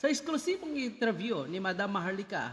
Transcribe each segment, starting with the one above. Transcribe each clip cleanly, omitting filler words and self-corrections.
Sa eksklusibong interview ni Madam Maharlika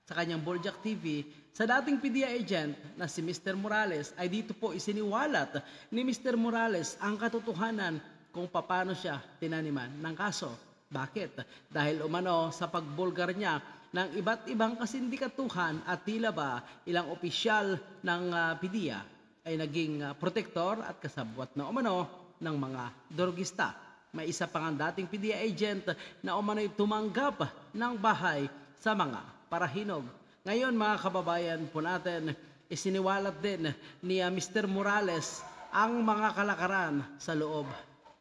sa kanyang Boljak TV, sa dating PDEA agent na si Mr. Morales ay dito po isiniwalat ni Mr. Morales ang katotohanan kung paano siya tinaniman ng kaso. Bakit? Dahil umano sa pagbulgar niya ng iba't ibang kasindikatuhan at tila ba ilang opisyal ng PDEA ay naging protektor at kasabwat na umano ng mga drogista. May isa pang dating PDEA agent na umano'y tumanggap ng bahay sa mga parahinog. Ngayon mga kababayan po natin, isiniwalat din ni Mr. Morales ang mga kalakaran sa loob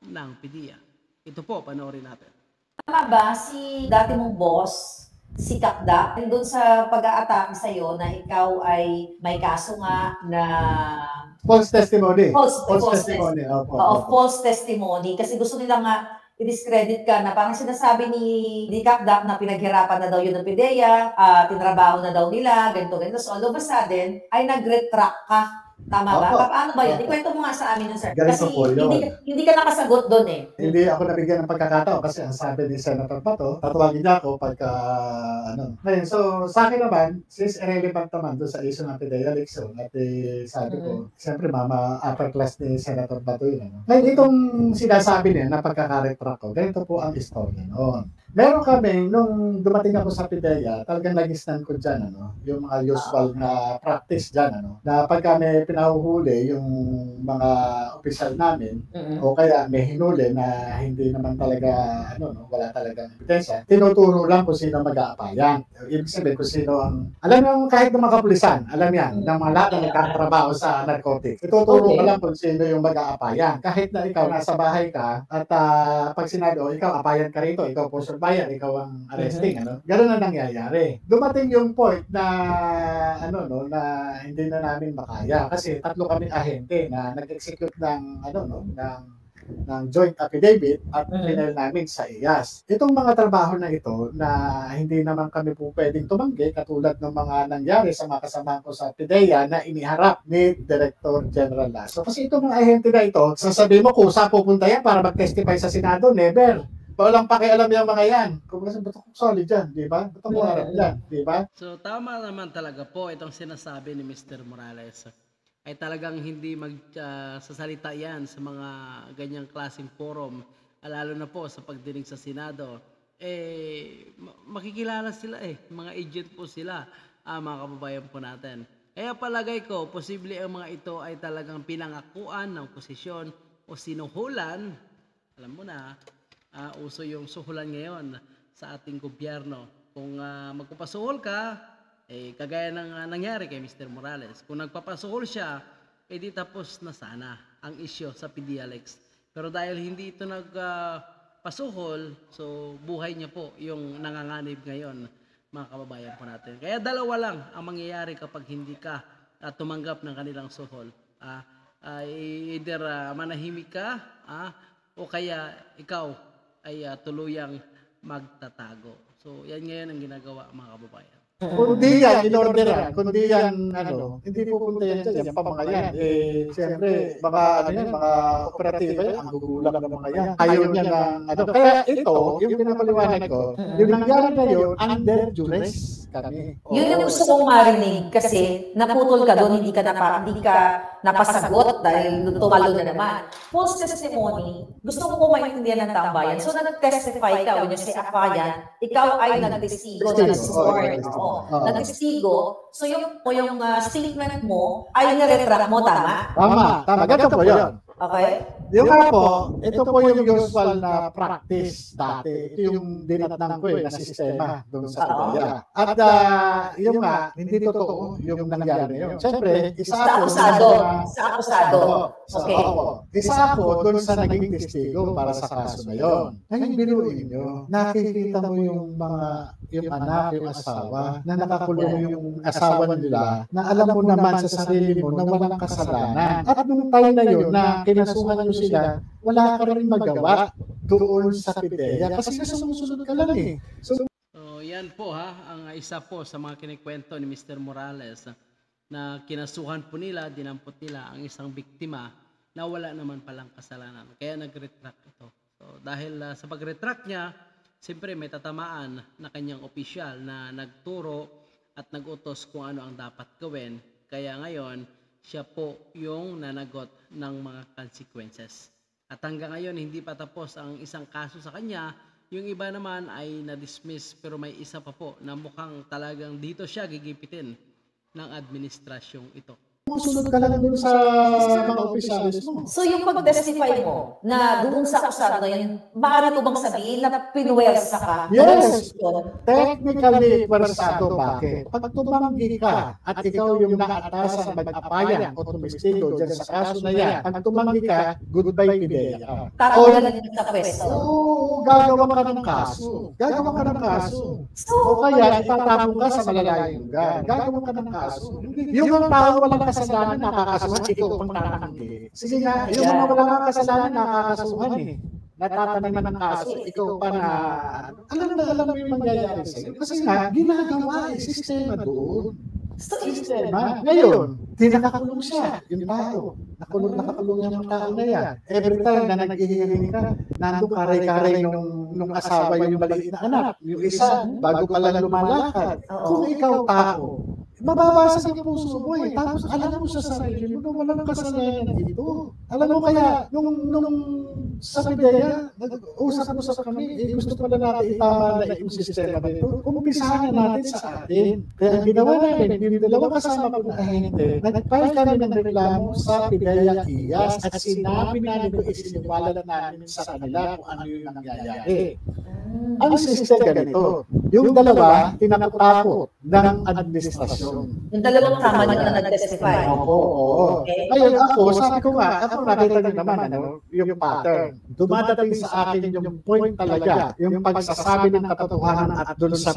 ng PDEA. Ito po, panoorin natin. Tama ba si dati mong boss, si Kakda, doon sa pag-a-atake sa'yo na ikaw ay may kaso nga na false testimony. False testimony. False testimony. Kasi gusto nila nga i-discredit ka na parang sinasabi ni Kakda na pinaghirapan na daw yun ng PDEA, tinrabaho na daw nila, ganito. So all of a sudden, ay nag-retract ka. Tama ba? Paano ba yun? Ikwento mo nga sa amin yun, sir. Kasi hindi ka nakasagot doon eh. Hindi ako nabigyan ng pagkakataon kasi ang sabi ni Senator Pato, tatawagin niya ako pagka Ngayon, so sa akin naman, since irrelevant naman doon sa issue ng PDEA election at sabi ko, siyempre mama upper class ni Senator Pato yun. Ngayon, itong sinasabi niya na pagkakaretract ko, ganito po ang istorya noon. Meron kami, nung dumating ako sa PDEA, talagang nagisnan ko dyan, yung mga usual na practice dyan, na pag kami pinahuhuli yung mga opisyal namin, o kaya may hinuli na hindi naman talaga, wala talagang ebidensya, tinuturo lang kung sino mag-aapayan. Ibig sabihin kung sino ang, alam mo kahit ng mga kapulisan, alam yan, ng mga lahat na nagkatrabaho sa narcotics, ituturo ka lang kung sino yung mag-aapayan. Kahit na ikaw nasa bahay ka, at pag sinabi, ikaw apayan ka rito, ikaw po bayan, ikaw ang arresting, Ganun na nangyayari. Dumating yung point na, na hindi na namin makaya. Kasi tatlo kami ahente na nag-execute ng, ng joint affidavit at final namin sa IAS. Itong mga trabaho na ito na hindi naman kami po pwedeng tumanggi katulad ng mga nangyari sa mga kasamahan ko sa PDEA na iniharap ni Director General Lasso. Kasi itong mga ahente na ito, sasabihin mo kung saan pupunta yan para mag-testify sa Senado, never. Walang pakialam yung mga yan. Kung kasi ba't ako solid dyan, di ba? Ba't ako harap dyan, di ba? So tama naman talaga po itong sinasabi ni Mr. Morales. Ay talagang hindi magsasalita yan sa mga ganyang klaseng forum, lalo na po sa pagdinig sa Senado. Makikilala sila mga agent po sila, mga kababayan po natin. Kaya palagay ko, posible ang mga ito ay talagang pinangakuan ng posisyon o sinuhulan. Alam mo na, uso yung suhulan ngayon sa ating gobyerno. Kung magpapasuhol ka, kagaya ng nangyari kay Mr. Morales. Kung nagpapasuhol siya, di tapos na sana ang isyo sa PDLX. Pero dahil hindi ito nagpasuhol, so buhay niya po yung nanganganib ngayon, mga kababayan po natin. Kaya dalawa lang ang mangyayari kapag hindi ka tumanggap ng kanilang suhol. Either manahimik ka, o kaya ikaw ay tuluyang magtatago. So, yan ngayon ang ginagawa mga kababayan. Kundi yan, in-orderan, kundi yan, hindi pupunta yan dyan, yung mga yan. Siyempre, mga operatiba yan, ang gugulang ng mga yan. Ayaw niya ng, kaya ito, yung pinapaliwanag ko, yung nangyari na yun, under duress kami. Yun yung gusto kong marinig kasi naputol ka doon, hindi ka napasagot dahil tumalo na naman. False testimony, gusto ko maintindihan ng tambayan. So, nag-testify ka, when you say apayan, ikaw ay nag-testigo, nag-testigo, so yung statement mo ay nire-retract mo, tama? Tama. Ganito po yun. Okay? Yung po, ito po yung usual na practice dati. Ito yung dinatnang ko na sistema doon sa PDEA. At yung hindi totoo yung nangyari yun. Siyempre, sa akusado. Okay. Isa ako doon sa naging testigo para sa kaso na yun. Ngayon, biruin nyo, nakikita mo yung yung anak, yung asawa, na nakakulong yung asawa nila, na alam mo naman sa sarili mo na walang kasalanan. At nung time na yun, na kinasuhan nyo sila, wala ka rin magawa doon sa PDEA kasi sumusunod ka lang So, yan po ang isa po sa mga kinikwento ni Mr. Morales na kinasuhan po nila, dinampot nila ang isang biktima na wala naman palang kasalanan. Kaya nag-retract ito. So, dahil sa pag-retract niya, siyempre may tatamaan na kanyang opisyal na nagturo at nagutos kung ano ang dapat gawin. Kaya ngayon, siya po yung nanagot ng mga consequences. At hanggang ngayon, hindi pa tapos ang isang kaso sa kanya. Yung iba naman ay na-dismiss, pero may isa pa po na mukhang talagang dito siya gigipitin ng administrasyong ito. Sumunod ka lang dun sa mga opisyalis mo. So yung pag-testify mo na doon sa akusado na yun, maaari ko bang sabihin na pinuwersa ka? Yes. Technically, pwersado. Bakit? Pag tumanggi ka at ikaw yung naatasan mag-apayan o tumistigo dyan sa kaso na yan, pag tumanggi ka, goodbye PIDEA ka. Tatanggalan din sa pwesto. Oo, gagawa ka ng kaso. Gagawa ka ng kaso. O kaya, itatapon ka sa malalayong lugar. Gagawa ka ng kaso. Yung mga tao walang kasalanan, nakakasuhan, ikaw pang tatanggi. Sige nga, yung mga walang kasalanan, nakakasuhan eh. Natataniman ng kaso, ikaw pa na, alam mo yung mangyayari sa'yo. Kasi nga, ginagawa eh, sistema doon. Sistema. Ngayon, tinakakulong siya, yung tao. Nakakulong yung tao na yan. Every time na nag-hearing ka, nandun karay-karay nung asawa yung maliit na anak. Yung isa, bago pa lang lumalakad. Kung ikaw tao, mababasag yung puso mo eh. Tapos alam mo sa sarili mo na walang kasalanan dito. Alam mo kaya, nung sa PIDEA, usap kami, gusto pala natin itama na yung sistema dito. Umpisahan na natin sa atin. Kaya ang ginawa namin, yung dalawang kasama ko na ahente, nag-file kami ng reklamo sa PIDEA IAS at sinabi namin ko isiniwalat namin sa kanila kung ano yung nangyayari. Ang system ganito, yung dalawa, tinakot-takot ng administrasyon. Yung dalawang tama na nag-testify. Oo. Okay. Ngayon ako, sabi ko nga, ako nakita niyo naman, yung pattern. Dumadating sa akin yung point talaga, yung pagsasabi ng katotohanan at dun sa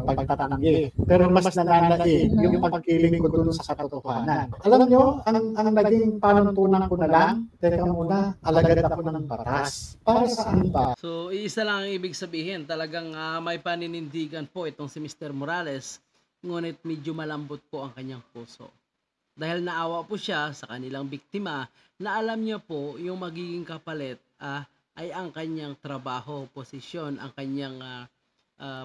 pagtatanggi. Pero mas nananaig yung pagkiling ko dun sa katotohanan. Alam nyo, ang naging panuntunan ko na lang, teka muna, alagad ako ng batas. Para saan ba? So, iisa lang ang ibig sabihin, talagang may paninindigan po itong si Mr. Morales, ngunit medyo malambot po ang kanyang puso. Dahil naawa po siya sa kanilang biktima na alam niya po yung magiging kapalit ay ang kanyang trabaho, posisyon, ang kanyang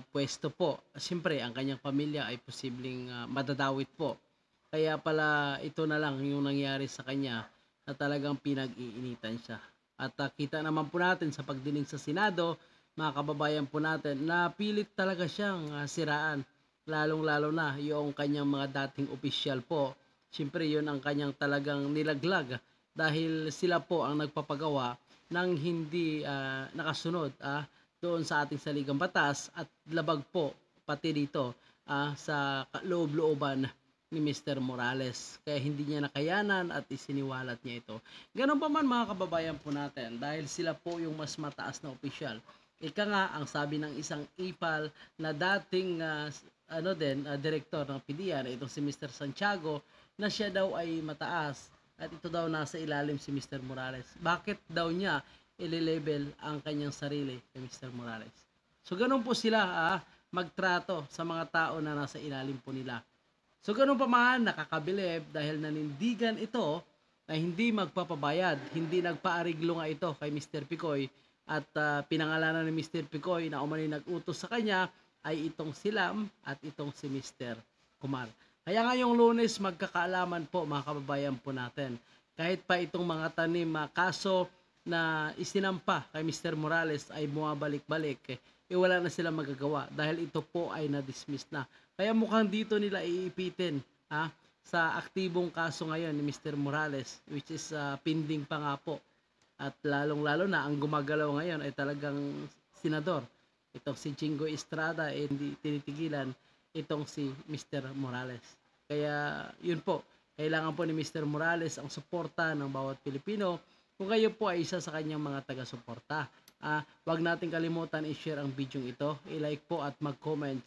pwesto po. Siyempre, ang kanyang pamilya ay posibleng madadawit po. Kaya pala ito na lang yung nangyari sa kanya na talagang pinag-iinitan siya. At kita naman po natin sa pagdinig sa Senado, mga kababayan po natin, na pilit talaga siyang siraan. Lalong-lalo na yung kanyang mga dating opisyal po. Siyempre yun ang kanyang talagang nilaglag dahil sila po ang nagpapagawa ng hindi nakasunod doon sa ating saligang batas at labag po pati dito sa loob-looban ni Mr. Morales. Kaya hindi niya nakayanan at isiniwalat niya ito. Ganun pa man mga kababayan po natin dahil sila po yung mas mataas na opisyal. Ika nga ang sabi ng isang ipal na dating direktor ng PIDEA na itong si Mr. Santiago na siya daw ay mataas at ito daw nasa ilalim si Mr. Morales. Bakit daw niya i-label ang kanyang sarili kay Mr. Morales? So ganun po sila magtrato sa mga tao na nasa ilalim po nila. So ganun pa man, nakakabilib dahil nanindigan ito na hindi magpapabayad, hindi nagpaariglo nga ito kay Mr. Picoy at pinangalanan ni Mr. Picoy na umano'y nag-utos sa kanya ay itong si Lam at itong si Mr. Kumar. Kaya ngayong Lunes magkakaalaman po mga kababayan po natin. Kahit pa itong mga tanim kaso na isinampa kay Mr. Morales ay bumabalik-balik, wala na silang magagawa dahil ito po ay na-dismiss na. Kaya mukhang dito nila iipitin sa aktibong kaso ngayon ni Mr. Morales, which is pending pa nga po. At lalong-lalo na ang gumagalaw ngayon ay talagang senador. Itong si Jingo Estrada hindi tinitigilan itong si Mr. Morales. Kaya yun po, kailangan po ni Mr. Morales ang suporta ng bawat Pilipino kung kayo po ay isa sa kanyang mga taga-suporta. Huwag natin kalimutan i-share ang video ito, i-like po at mag-comment